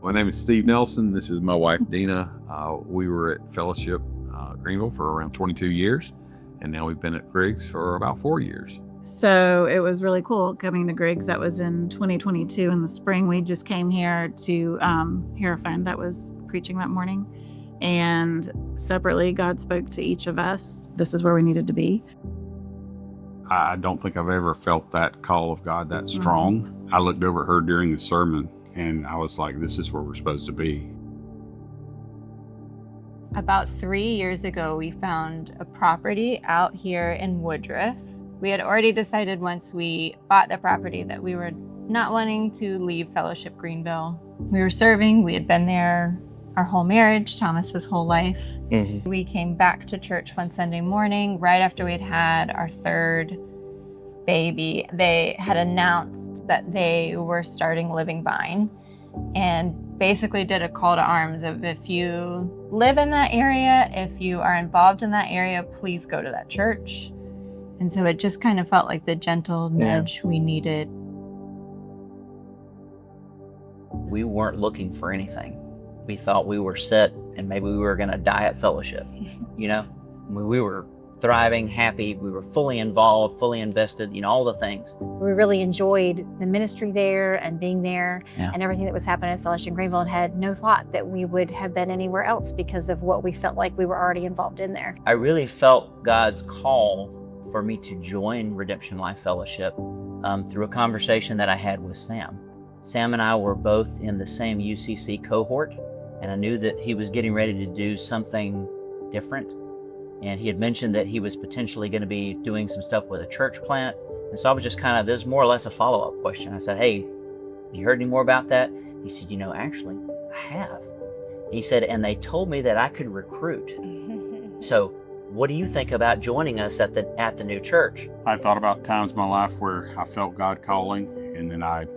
My name is Steve Nelson. This is my wife, Dina. We were at Fellowship Greenville for around 22 years, and now we've been at Griggs for about 4 years. So it was really cool coming to Griggs. That was in 2022 in the spring. We just came here to hear a friend that was preaching that morning. And separately, God spoke to each of us. This is where we needed to be. I don't think I've ever felt that call of God that strong. I looked over at her during the sermon, and I was like, this is where we're supposed to be. About 3 years ago, we found a property out here in Woodruff. We had already decided once we bought the property that we were not wanting to leave Fellowship Greenville. We were serving, we had been there our whole marriage, Thomas's whole life. We came back to church one Sunday morning, right after we had had our third baby. They had announced that they were starting Living Vine and basically did a call to arms of, if you live in that area, if you are involved in that area, please go to that church. And so it just kind of felt like the gentle nudge we needed. We weren't looking for anything. We thought we were set and maybe we were going to die at Fellowship. You know, we were thriving, happy. We were fully involved, fully invested, you know, all the things. We really enjoyed the ministry there and being there and everything that was happening at Fellowship Greenville, and had no thought that we would have been anywhere else because of what we felt like we were already involved in there. I really felt God's call for me to join Redemption Life Fellowship through a conversation that I had with Sam. Sam and I were both in the same UCC cohort, and I knew that he was getting ready to do something different. And he had mentioned that he was potentially going to be doing some stuff with a church plant. And so I was just there's more or less a follow-up question. I said, hey, you heard any more about that? He said, actually, I have. He said, and they told me that I could recruit. So what do you think about joining us at the new church? I thought about times in my life where I felt God calling, and then I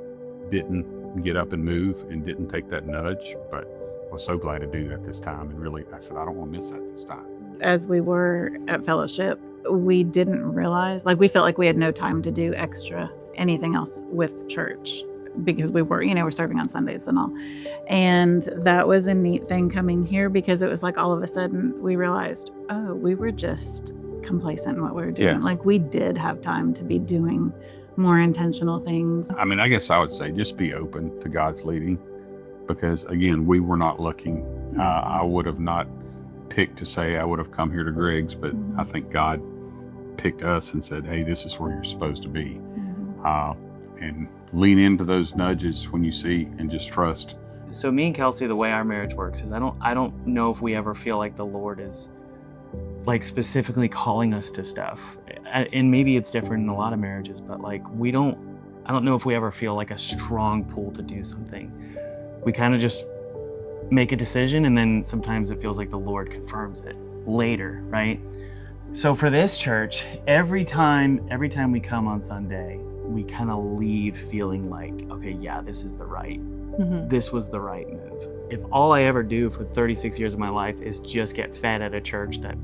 didn't get up and move and didn't take that nudge, but I was so glad to do that this time. And really, I said, I don't want to miss that this time. As we were at Fellowship, we didn't realize, we felt like we had no time to do anything else with church, because we were, we're serving on Sundays and all. And that was a neat thing coming here, because it was like all of a sudden we realized, oh, we were just complacent in what we were doing. Yeah. We did have time to be doing more intentional things. I guess I would say just be open to God's leading, because again, we were not looking. I would have not picked to say I would have come here to Griggs, but I think God picked us and said, hey, this is where you're supposed to be. And lean into those nudges when you see, and just trust. So me and Kelsey, the way our marriage works is I don't know if we ever feel like the Lord is specifically calling us to stuff. And maybe it's different in a lot of marriages, but I don't know if we ever feel like a strong pull to do something. We kind of just make a decision, and then sometimes it feels like the Lord confirms it later, right? So for this church, every time we come on Sunday, we kind of leave feeling like, okay, yeah, this is this was the right move. If all I ever do for 36 years of my life is just get fed at a church that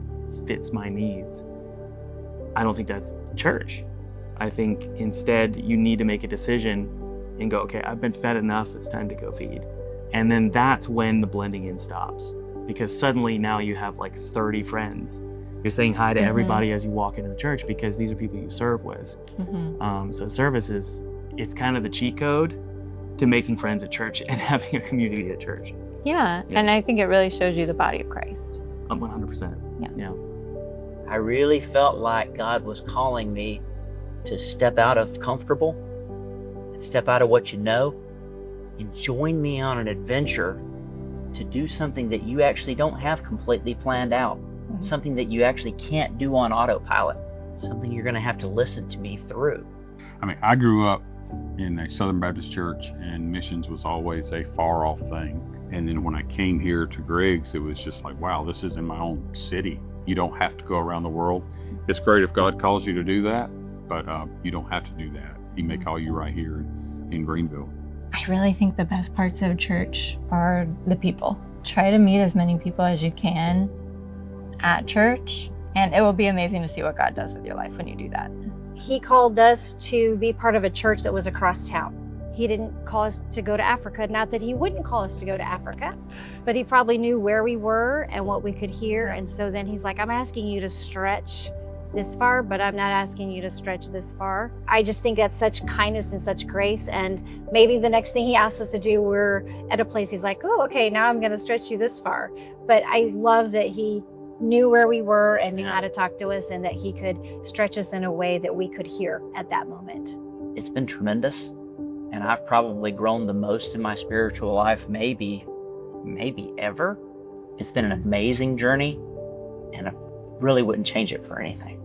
fits my needs, I don't think that's church. I think instead you need to make a decision and go, okay, I've been fed enough, it's time to go feed. And then that's when the blending in stops, because suddenly now you have 30 friends. You're saying hi to everybody as you walk into the church, because these are people you serve with. So service it's kind of the cheat code to making friends at church and having a community at church. Yeah, and I think it really shows you the body of Christ. 100%. Yeah. I really felt like God was calling me to step out of comfortable and step out of what you know, and join me on an adventure to do something that you actually don't have completely planned out, something that you actually can't do on autopilot, something you're going to have to listen to me through. I grew up in a Southern Baptist church, and missions was always a far off thing. And then when I came here to Griggs, it was just like, wow, this is in my own city. You don't have to go around the world. It's great if God calls you to do that, but you don't have to do that. He may call you right here in Greenville. I really think the best parts of church are the people. Try to meet as many people as you can at church, and it will be amazing to see what God does with your life when you do that. He called us to be part of a church that was across town. He didn't call us to go to Africa. Not that he wouldn't call us to go to Africa, but he probably knew where we were and what we could hear. And so then he's like, I'm asking you to stretch this far, but I'm not asking you to stretch this far. I just think that's such kindness and such grace. And maybe the next thing he asks us to do, we're at a place he's like, oh, okay, now I'm going to stretch you this far. But I love that he knew where we were and knew how to talk to us, and that he could stretch us in a way that we could hear at that moment. It's been tremendous, and I've probably grown the most in my spiritual life, maybe ever. It's been an amazing journey, and I really wouldn't change it for anything.